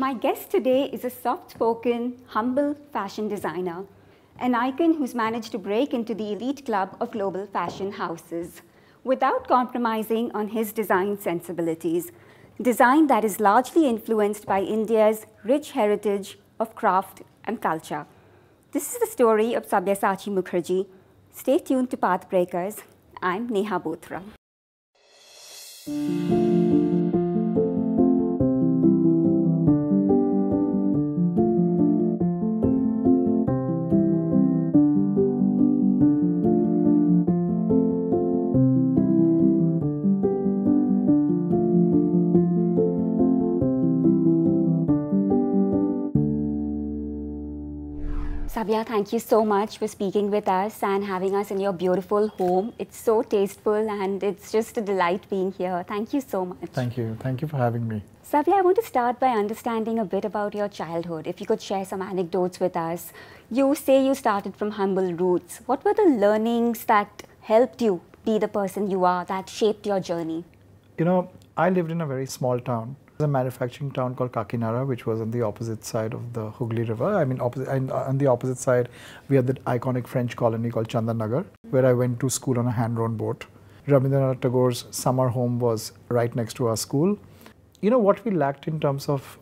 My guest today is a soft-spoken, humble fashion designer, an icon who's managed to break into the elite club of global fashion houses without compromising on his design sensibilities. Design that is largely influenced by India's rich heritage of craft and culture. This is the story of Sabyasachi Mukherjee. Stay tuned to Pathbreakers. I'm Neha Bothra. Sabya, thank you so much for speaking with us and having us in your beautiful home. It's so tasteful and it's just a delight being here. Thank you so much. Thank you. Thank you for having me. Sabya, I want to start by understanding a bit about your childhood. If you could share some anecdotes with us. You say you started from humble roots. What were the learnings that helped you be the person you are, that shaped your journey? You know, I lived in a very small town. A manufacturing town called Kakinada, which was on the opposite side of the Hooghly River. I mean, on the opposite side, we had the iconic French colony called Chandanagar, where I went to school on a hand-drawn boat. Rabindranath Tagore's summer home was right next to our school. You know, what we lacked in terms of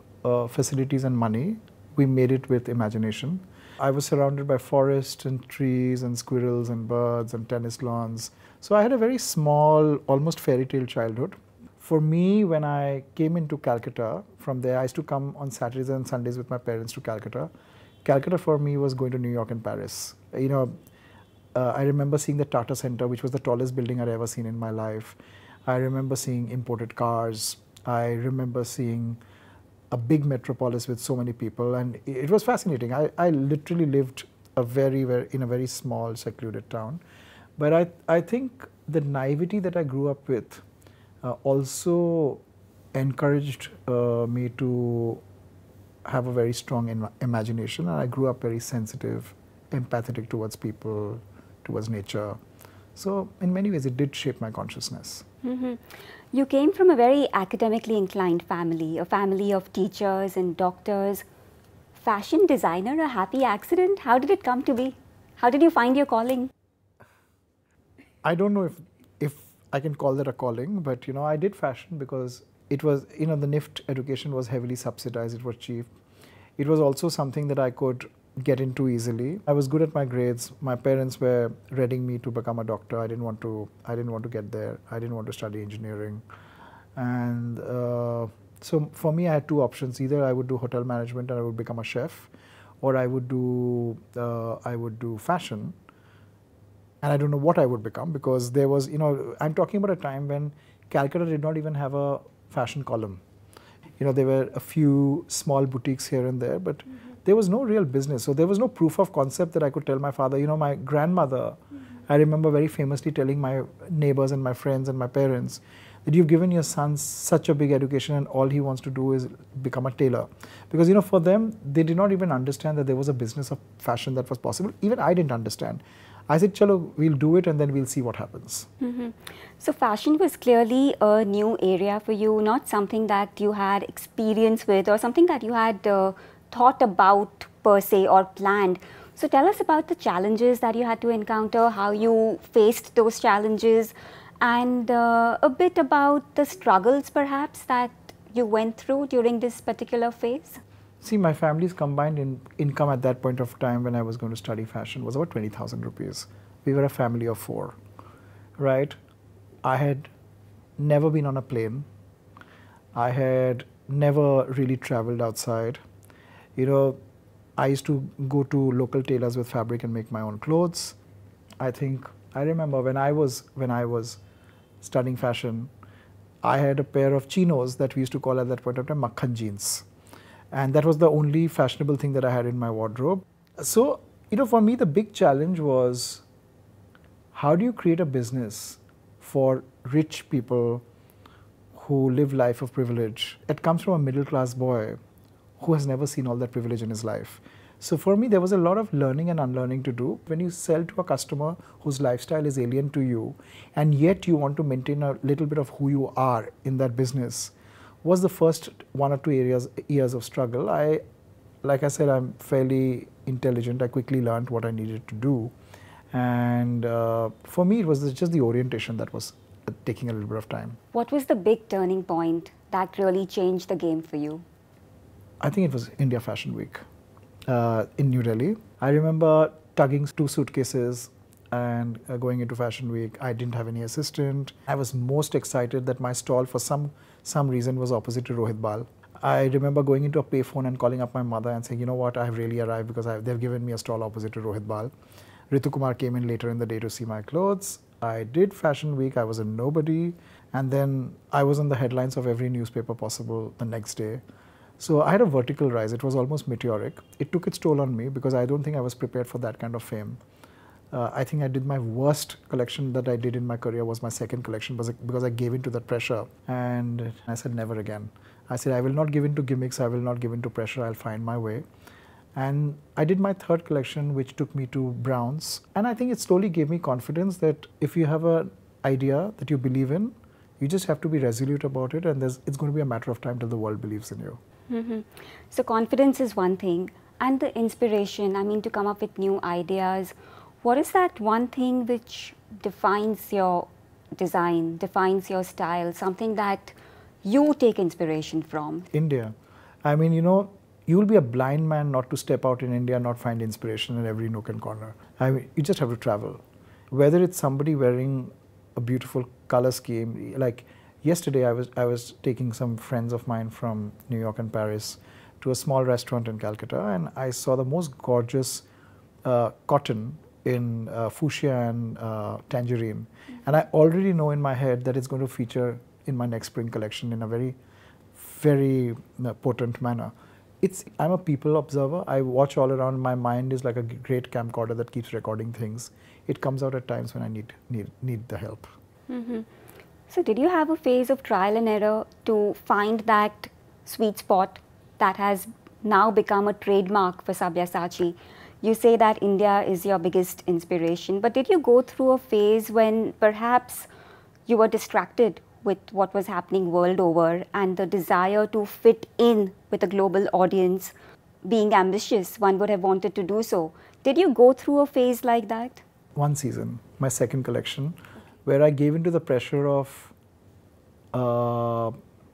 facilities and money, we made it with imagination. I was surrounded by forest and trees and squirrels and birds and tennis lawns. So I had a very small, almost fairy tale childhood. For me, when I came into Calcutta, from there I used to come on Saturdays and Sundays with my parents to Calcutta. Calcutta for me was going to New York and Paris. You know, I remember seeing the Tata Center, which was the tallest building I'd ever seen in my life. I remember seeing imported cars. I remember seeing a big metropolis with so many people, and it was fascinating. I literally lived in a very small, secluded town. But I think the naivety that I grew up with also encouraged me to have a very strong imagination, and I grew up very sensitive, empathetic towards people, towards nature. So in many ways it did shape my consciousness. Mm-hmm. You came from a very academically inclined family, a family of teachers and doctors. Fashion designer, a happy accident? How did it come to be? How did you find your calling? I don't know if I can call that a calling, but you know, I did fashion because it was, you know, the NIFT education was heavily subsidized, it was cheap. It was also something that I could get into easily. I was good at my grades. My parents were readying me to become a doctor. I didn't want to get there. I didn't want to study engineering. And so for me, I had two options. Either I would do hotel management and I would become a chef, or I would do fashion. And I don't know what I would become, because there was, you know, I'm talking about a time when Calcutta did not even have a fashion column. You know, there were a few small boutiques here and there, but there was no real business. So there was no proof of concept that I could tell my father. You know, my grandmother, I remember very famously telling my neighbors and my friends and my parents that you've given your son such a big education and all he wants to do is become a tailor. Because, you know, for them, they did not even understand that there was a business of fashion that was possible. Even I didn't understand. I said, chalo, we'll do it and then we'll see what happens. Mm-hmm. So fashion was clearly a new area for you, not something that you had experience with or something that you had thought about per se or planned. So tell us about the challenges that you had to encounter, how you faced those challenges, and a bit about the struggles perhaps that you went through during this particular phase. See, my family's combined income at that point of time when I was going to study fashion was about 20,000 rupees. We were a family of 4, right? I had never been on a plane. I had never really traveled outside. You know, I used to go to local tailors with fabric and make my own clothes. I remember when I was studying fashion, I had a pair of chinos that we used to call at that point of time Makhan jeans. And that was the only fashionable thing that I had in my wardrobe. So, you know, for me, the big challenge was, how do you create a business for rich people who live life of privilege? It comes from a middle-class boy who has never seen all that privilege in his life. So for me, there was a lot of learning and unlearning to do. When you sell to a customer whose lifestyle is alien to you, and yet you want to maintain a little bit of who you are in that business, was the first 1 or 2 years of struggle. Like I said, I'm fairly intelligent. I quickly learned what I needed to do. And for me, it was just the orientation that was taking a little bit of time. What was the big turning point that really changed the game for you? I think it was India Fashion Week in New Delhi. I remember tugging 2 suitcases and going into Fashion Week. I didn't have any assistant. I was most excited that my stall for some reason was opposite to Rohit Bal. I remember going into a payphone and calling up my mother and saying, you know what, I've really arrived because they've given me a stall opposite to Rohit Bal. Ritu Kumar came in later in the day to see my clothes. I did Fashion Week, I was a nobody, and then I was on the headlines of every newspaper possible the next day. So I had a vertical rise. It was almost meteoric. It took its toll on me because I don't think I was prepared for that kind of fame. I think I did my worst collection that I did in my career was my second collection because I gave in to that pressure. And I said, never again. I said, I will not give in to gimmicks. I will not give in to pressure. I'll find my way. And I did my third collection, which took me to Browns. And I think it slowly gave me confidence that if you have an idea that you believe in, you just have to be resolute about it. And it's going to be a matter of time till the world believes in you. Mm-hmm. So confidence is one thing. And the inspiration, I mean, to come up with new ideas. What is that one thing which defines your design, defines your style, something that you take inspiration from? India. I mean, you know, you will be a blind man not to step out in India, not find inspiration in every nook and corner. I mean, you just have to travel. Whether it's somebody wearing a beautiful color scheme, like yesterday I was taking some friends of mine from New York and Paris to a small restaurant in Calcutta, and I saw the most gorgeous cotton in fuchsia and tangerine. And I already know in my head that it's going to feature in my next spring collection in a very, very potent manner. I'm a people observer. I watch all around. My mind is like a great camcorder that keeps recording things. It comes out at times when I need the help. Mm-hmm. So did you have a phase of trial and error to find that sweet spot that has now become a trademark for Sabyasachi? You say that India is your biggest inspiration, but did you go through a phase when perhaps you were distracted with what was happening world over and the desire to fit in with a global audience, being ambitious, one would have wanted to do so? Did you go through a phase like that? One season, my second collection, where I gave into the pressure of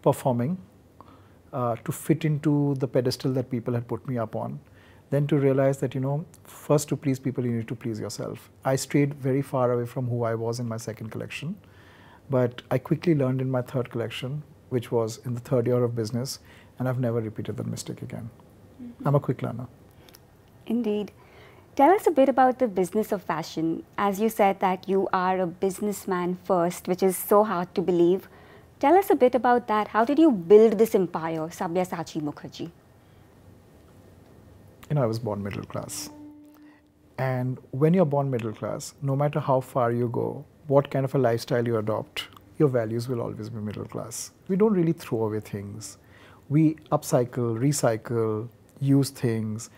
performing to fit into the pedestal that people had put me up on. Then to realize that, you know, first to please people, you need to please yourself. I strayed very far away from who I was in my second collection. But I quickly learned in my third collection, which was in the third year of business, and I've never repeated that mistake again. Mm-hmm. I'm a quick learner. Indeed. Tell us a bit about the business of fashion. As you said that you are a businessman first, which is so hard to believe. Tell us a bit about that. How did you build this empire, Sabyasachi Mukherjee? You know, I was born middle class. And when you're born middle class, no matter how far you go, what kind of a lifestyle you adopt, your values will always be middle class. We don't really throw away things. We upcycle, recycle, use things.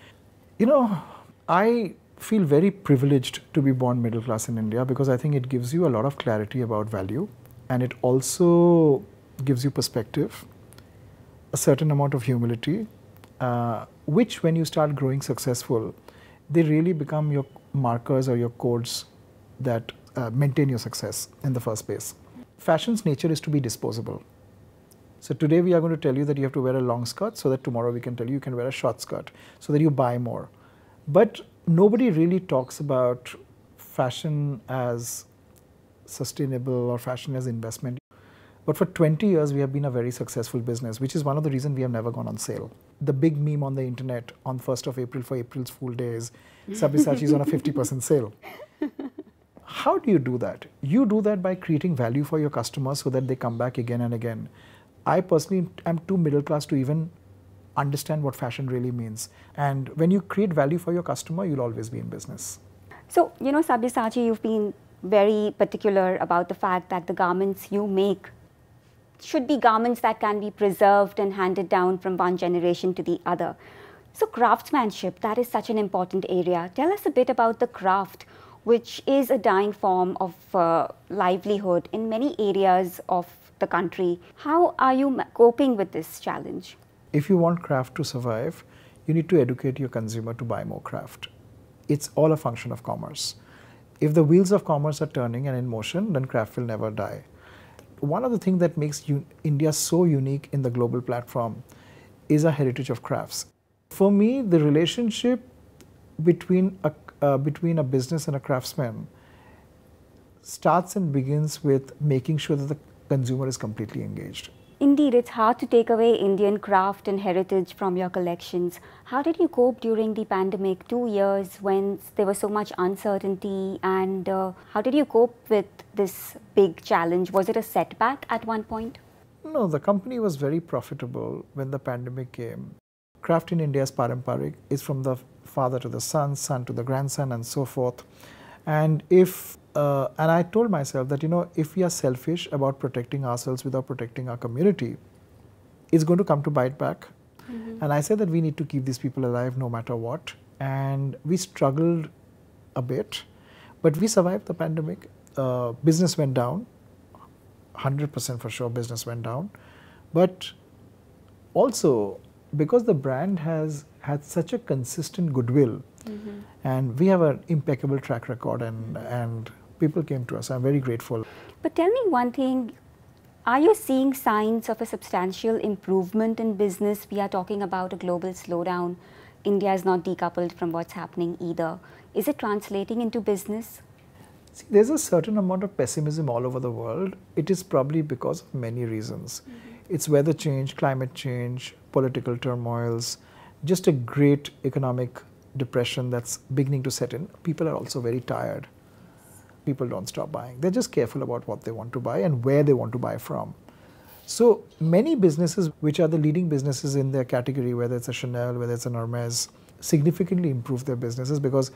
You know, I feel very privileged to be born middle class in India because I think it gives you a lot of clarity about value, and it also gives you perspective, a certain amount of humility, which when you start growing successful, they really become your markers or your codes that maintain your success in the first place. Fashion's nature is to be disposable. So today we are going to tell you that you have to wear a long skirt so that tomorrow we can tell you can wear a short skirt so that you buy more. But nobody really talks about fashion as sustainable or fashion as investment. But for 20 years, we have been a very successful business, which is one of the reasons we have never gone on sale. The big meme on the internet on 1st of April for April's Fool Day is Sabyasachi is on a 50% sale. How do you do that? You do that by creating value for your customers so that they come back again and again. I personally am too middle class to even understand what fashion really means. And when you create value for your customer, you'll always be in business. So, you know, Sabyasachi, you've been very particular about the fact that the garments you make should be garments that can be preserved and handed down from one generation to the other. So craftsmanship, that is such an important area. Tell us a bit about the craft. which is a dying form of livelihood in many areas of the country. How are you coping with this challenge? If you want craft to survive, you need to educate your consumer to buy more craft. It's all a function of commerce. If the wheels of commerce are turning and in motion, then craft will never die. One of the things that makes India so unique in the global platform is a heritage of crafts. For me, the relationship between a business and a craftsman starts and begins with making sure that the consumer is completely engaged. Indeed, it's hard to take away Indian craft and heritage from your collections. How did you cope during the pandemic, 2 years when there was so much uncertainty, and how did you cope with this big challenge? Was it a setback at one point? No, the company was very profitable when the pandemic came. Craft in India is paramparic. It's from the father to the son, son to the grandson, and so forth. And and I told myself that, if we are selfish about protecting ourselves without protecting our community, it's going to come to bite back. Mm-hmm. And I said that we need to keep these people alive no matter what. And we struggled a bit, but we survived the pandemic. Business went down, 100% for sure business went down. But also, because the brand has had such a consistent goodwill, mm-hmm. and we have an impeccable track record, and people came to us. I'm very grateful. But tell me one thing, are you seeing signs of a substantial improvement in business? We are talking about a global slowdown. India is not decoupled from what's happening either. Is it translating into business? See, there's a certain amount of pessimism all over the world. It is probably because of many reasons. Mm-hmm. It's weather change, climate change, political turmoils, just a great economic depression that's beginning to set in. People are also very tired. People don't stop buying. They're just careful about what they want to buy and where they want to buy from. So many businesses, which are the leading businesses in their category, whether it's a Chanel, whether it's an Hermes, significantly improved their businesses, because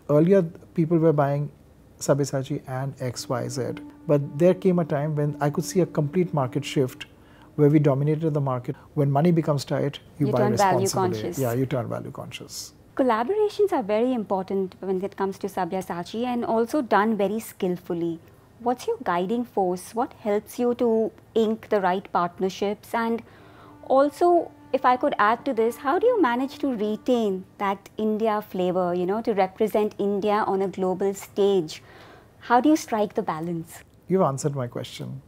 earlier people were buying Sabyasachi and XYZ. But there came a time when I could see a complete market shift where we dominated the market. When money becomes tight, you buy turn responsibly. Value conscious. Yeah, you turn value conscious. Collaborations are very important when it comes to Sabyasachi, and also done very skillfully. What's your guiding force? What helps you to ink the right partnerships? And also, if I could add to this, how do you manage to retain that India flavor, to represent India on a global stage? How do you strike the balance? You've answered my question.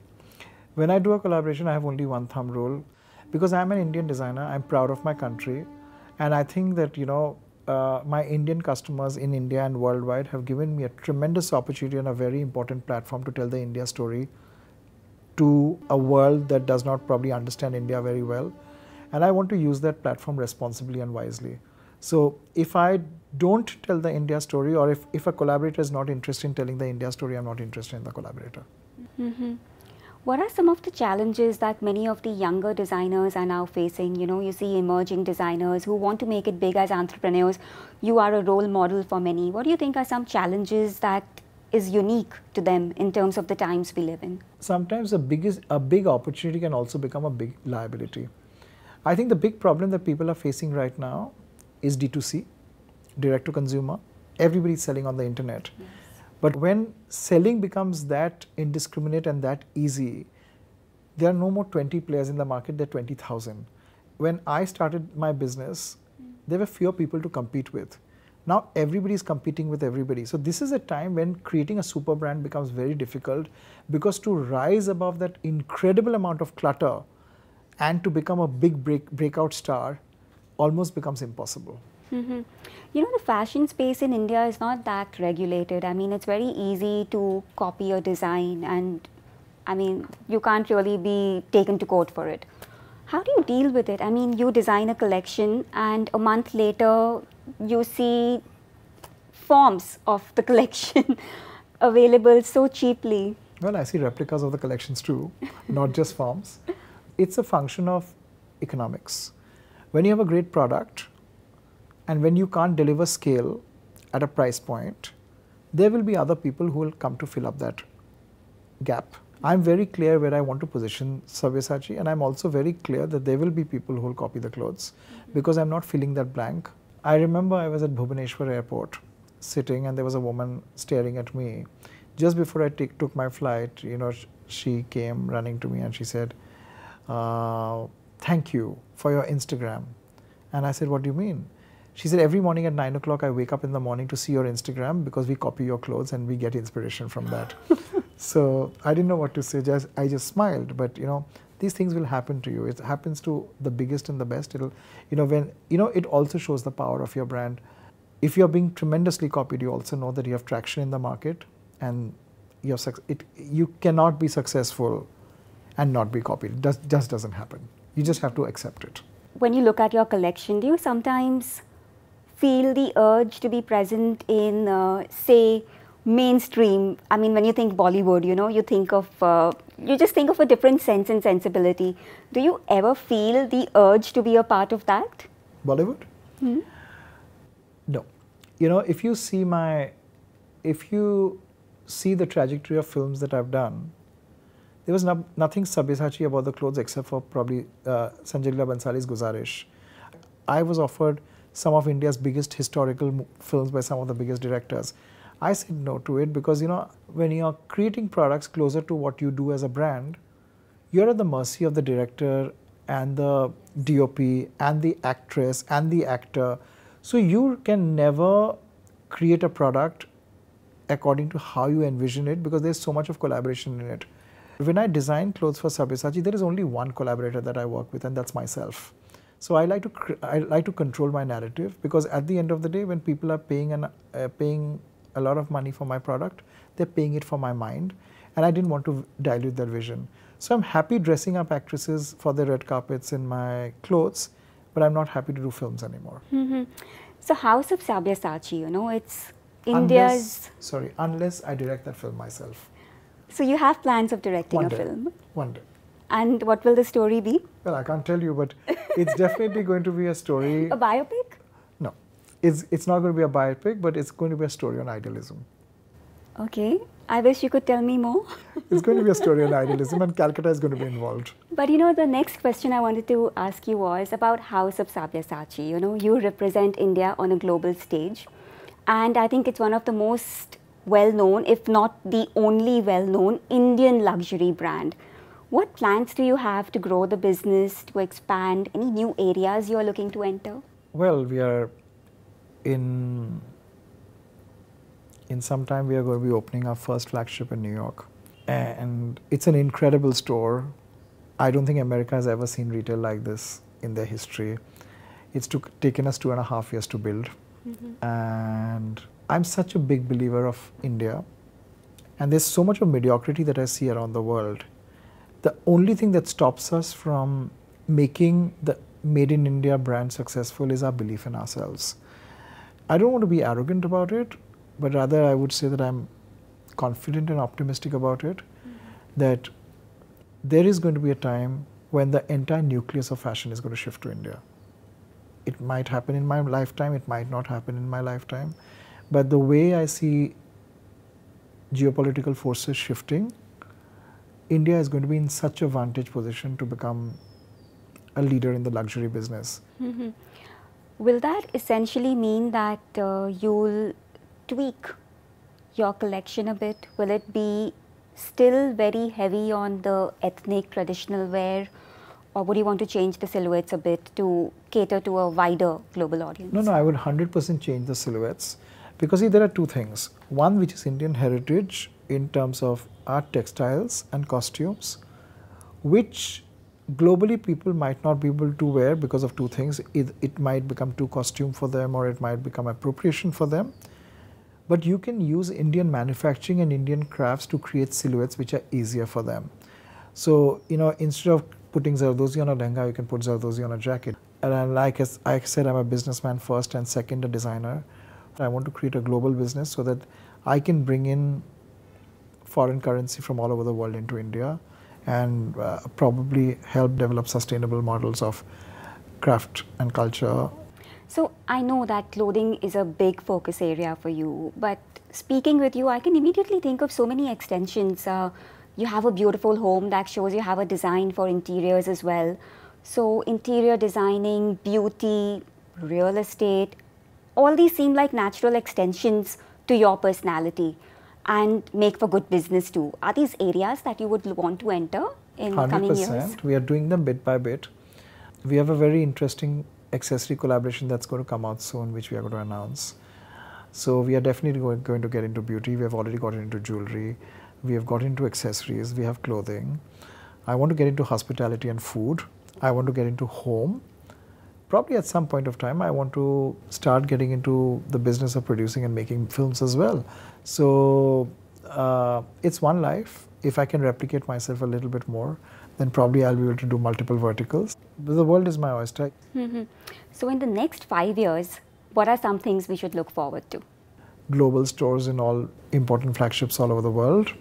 When I do a collaboration, I have only one thumb rule. Because I'm an Indian designer, I'm proud of my country. And I think that, my Indian customers in India and worldwide have given me a tremendous opportunity and a very important platform to tell the India story to a world that does not probably understand India very well. And I want to use that platform responsibly and wisely. So if I don't tell the India story, or if a collaborator is not interested in telling the India story, I'm not interested in the collaborator. Mm-hmm. What are some of the challenges that many of the younger designers are now facing? You see emerging designers who want to make it big as entrepreneurs. You are a role model for many. What do you think are some challenges that is unique to them in terms of the times we live in? Sometimes a big opportunity can also become a big liability. I think the big problem that people are facing right now is D2C, direct to consumer. Everybody's selling on the internet. Yes. But when selling becomes that indiscriminate and that easy, there are no more 20 players in the market, there are 20,000. When I started my business, there were fewer people to compete with. Now everybody is competing with everybody. So this is a time when creating a super brand becomes very difficult, because to rise above that incredible amount of clutter and to become a big breakout star almost becomes impossible. Mm-hmm. The fashion space in India is not that regulated. I mean, it's very easy to copy a design, and you can't really be taken to court for it. How do you deal with it? I mean, you design a collection and a month later you see forms of the collection available so cheaply. Well, I see replicas of the collections too, not just forms. It's a function of economics. When you have a great product, and when you can't deliver scale at a price point, there will be other people who will come to fill up that gap. I'm very clear where I want to position Sabyasachi, and I'm also very clear that there will be people who will copy the clothes, because I'm not filling that blank. I remember I was at Bhubaneswar airport. sitting and there was a woman staring at me. Just before I took my flight, you know, she came running to me and she said, thank you for your Instagram. And I said, what do you mean? She said, every morning at 9 o'clock, I wake up in the morning to see your Instagram because we copy your clothes and we get inspiration from that. So I didn't know what to say. I just smiled. But, you know, these things will happen to you. It happens to the biggest and the best. It'll, you know, when, you know, it also shows the power of your brand. If you're being tremendously copied, you also know that you have traction in the market and you cannot be successful and not be copied. It just doesn't happen. You just have to accept it. When you look at your collection, do you sometimes feel the urge to be present in, say, mainstream? I mean, when you think Bollywood, you know, you just think of a different sense and sensibility. Do you ever feel the urge to be a part of that? Bollywood? Hmm? No. You know, if you see the trajectory of films that I've done, there was nothing Sabyasachi about the clothes except for probably Sanjay Leela Bhansali's Guzarish. I was offered some of India's biggest historical films by some of the biggest directors. I said no to it because, you know, when you're creating products closer to what you do as a brand, you're at the mercy of the director and the DOP and the actress and the actor. So you can never create a product according to how you envision it because there's so much of collaboration in it. When I design clothes for Sabyasachi, there is only one collaborator that I work with, and that's myself. So I like to control my narrative because at the end of the day, when people are paying a lot of money for my product, they're paying it for my mind, and I didn't want to dilute their vision. So I'm happy dressing up actresses for the red carpets in my clothes, but I'm not happy to do films anymore. Mm-hmm. So House of Sabyasachi, you know, it's India's... Unless I direct that film myself. So you have plans of directing a film? One day. And what will the story be? Well, I can't tell you, but it's definitely going to be a story. A biopic? No. It's not going to be a biopic, but it's going to be a story on idealism. Okay. I wish you could tell me more. It's going to be a story on idealism, and Calcutta is going to be involved. But you know, the next question I wanted to ask you was about House of Sabyasachi. You know, you represent India on a global stage, and I think it's one of the most well-known, if not the only well-known, Indian luxury brand. What plans do you have to grow the business, to expand? Any new areas you are looking to enter? Well, we are in some time we are going to be opening our first flagship in New York. And it's an incredible store. I don't think America has ever seen retail like this in their history. It's taken us 2.5 years to build. Mm-hmm. And I'm such a big believer of India. And there's so much of mediocrity that I see around the world. The only thing that stops us from making the Made in India brand successful is our belief in ourselves. I don't want to be arrogant about it, but rather I would say that I'm confident and optimistic about it, that there is going to be a time when the entire nucleus of fashion is going to shift to India. It might happen in my lifetime, it might not happen in my lifetime, but the way I see geopolitical forces shifting, India is going to be in such a vantage position to become a leader in the luxury business. Mm-hmm. Will that essentially mean that you'll tweak your collection a bit? Will it be still very heavy on the ethnic traditional wear, or would you want to change the silhouettes a bit to cater to a wider global audience? No, I would 100% change the silhouettes because see, there are two things. One, which is Indian heritage in terms of art, textiles and costumes, which globally people might not be able to wear because of two things. It might become too costume for them, or it might become appropriation for them. But you can use Indian manufacturing and Indian crafts to create silhouettes which are easier for them. So, you know, instead of putting Zardozi on a lehenga, you can put Zardozi on a jacket. And like I said, I'm a businessman first and second a designer. I want to create a global business so that I can bring in foreign currency from all over the world into India and probably help develop sustainable models of craft and culture. So I know that clothing is a big focus area for you, but speaking with you, I can immediately think of so many extensions. You have a beautiful home that shows you have a design for interiors as well. So interior designing, beauty, real estate, all these seem like natural extensions to your personality and make for good business too. Are these areas that you would want to enter in coming years? 100%. We are doing them bit by bit. We have a very interesting accessory collaboration that's going to come out soon, which we are going to announce. So we are definitely going to get into beauty. We have already gotten into jewelry. We have got into accessories. We have clothing. I want to get into hospitality and food. I want to get into home. Probably at some point of time, I want to start getting into the business of producing and making films as well. So it's one life. If I can replicate myself a little bit more, then probably I'll be able to do multiple verticals. The world is my oyster. So in the next 5 years, what are some things we should look forward to? Global stores in all important flagships all over the world.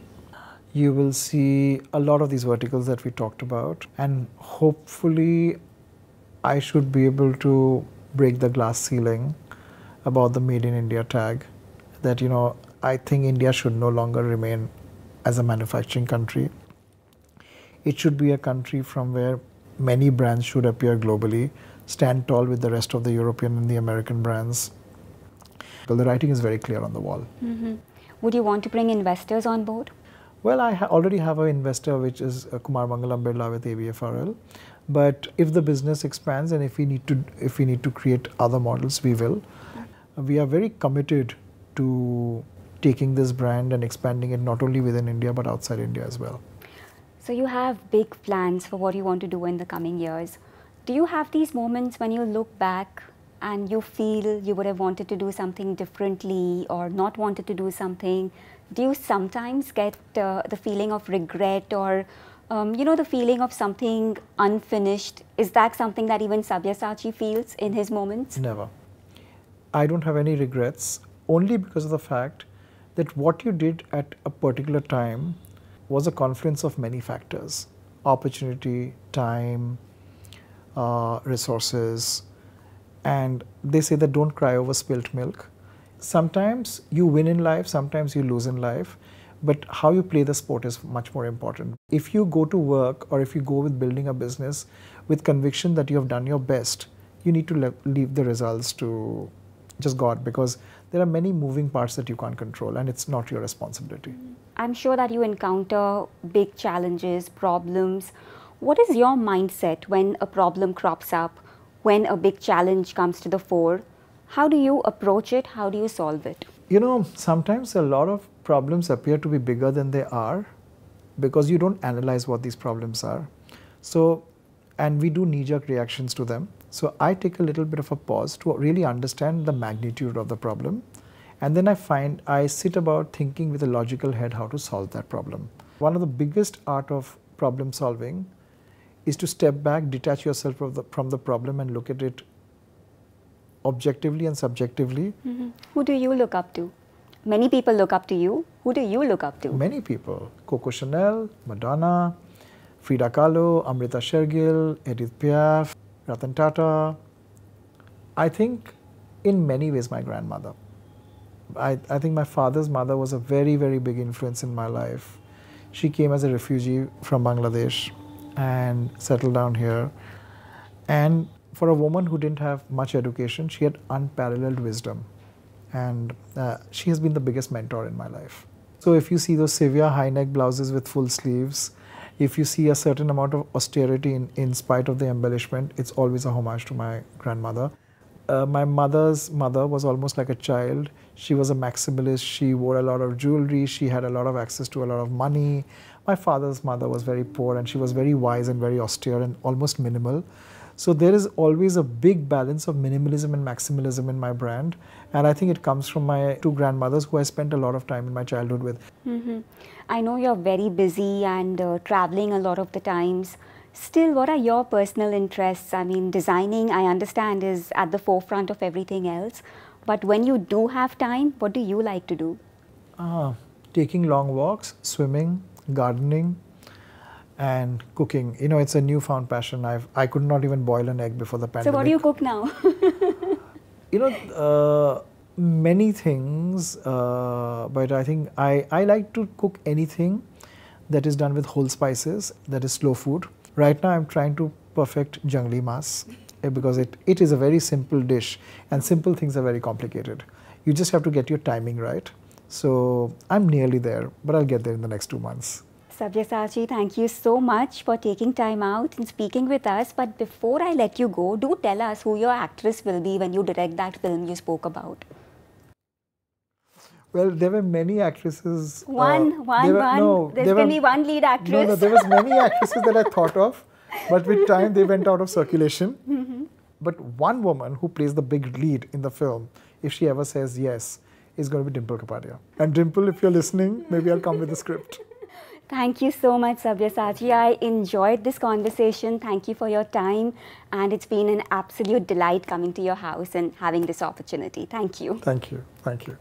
You will see a lot of these verticals that we talked about, and hopefully I should be able to break the glass ceiling about the Made in India tag. That, you know, I think India should no longer remain as a manufacturing country. It should be a country from where many brands should appear globally, stand tall with the rest of the European and the American brands. Well, the writing is very clear on the wall. Would you want to bring investors on board? Well, I already have an investor, which is Kumar Mangalam Birla with ABFRL. But if the business expands and if we need to create other models, we will. We are very committed to taking this brand and expanding it not only within India but outside India as well. So you have big plans for what you want to do in the coming years. Do you have these moments when you look back and you feel you would have wanted to do something differently or not wanted to do something? Do you sometimes get the feeling of regret or the feeling of something unfinished? Is that something that even Sabyasachi feels in his moments? Never. I don't have any regrets, only because of the fact that what you did at a particular time was a confluence of many factors: opportunity, time, resources. And they say that don't cry over spilt milk. Sometimes you win in life, sometimes you lose in life, but how you play the sport is much more important. If you go to work or if you go with building a business with conviction that you have done your best, you need to leave the results to just God, because there are many moving parts that you can't control and it's not your responsibility. I'm sure that you encounter big challenges, problems. What is your mindset when a problem crops up, when a big challenge comes to the fore? How do you approach it? How do you solve it? You know, sometimes a lot of problems appear to be bigger than they are because you don't analyze what these problems are. So, and we do knee-jerk reactions to them. So I take a little bit of a pause to really understand the magnitude of the problem. And then I sit about thinking with a logical head how to solve that problem. One of the biggest art of problem solving is to step back, detach yourself from the problem and look at it objectively and subjectively. Who do you look up to? Many people look up to you. Who do you look up to? Many people. Coco Chanel, Madonna, Frida Kahlo, Amrita Shergill, Edith Piaf, Ratan Tata. I think in many ways my grandmother. I think my father's mother was a very, very big influence in my life. She came as a refugee from Bangladesh and settled down here. And for a woman who didn't have much education, she had unparalleled wisdom. And she has been the biggest mentor in my life. So if you see those severe high neck blouses with full sleeves, if you see a certain amount of austerity in spite of the embellishment, it's always a homage to my grandmother. My mother's mother was almost like a child. She was a maximalist. She wore a lot of jewelry. She had a lot of access to a lot of money. My father's mother was very poor and she was very wise and very austere and almost minimal. So there is always a big balance of minimalism and maximalism in my brand. And I think it comes from my two grandmothers who I spent a lot of time in my childhood with. I know you're very busy and traveling a lot of the times. Still, what are your personal interests? I mean, designing, I understand, is at the forefront of everything else. But when you do have time, what do you like to do? Taking long walks, swimming, gardening, and cooking. You know, it's a newfound passion. I could not even boil an egg before the pandemic. So what do you cook now? You know, many things, but I think I like to cook anything that is done with whole spices, that is slow food. Right now I'm trying to perfect jungli mas. because it is a very simple dish, and simple things are very complicated. You just have to get your timing right. So I'm nearly there, but I'll get there in the next 2 months. Sabyasachi, thank you so much for taking time out and speaking with us. But before I let you go, do tell us who your actress will be when you direct that film you spoke about. Well, there were many actresses. There's going to be one lead actress. No, there was many actresses that I thought of, but with time they went out of circulation. But one woman who plays the big lead in the film, if she ever says yes, is going to be Dimple Kapadia. And Dimple, if you're listening, maybe I'll come with the script. Thank you so much, Sabyasachi. I enjoyed this conversation. Thank you for your time. And it's been an absolute delight coming to your house and having this opportunity. Thank you. Thank you. Thank you.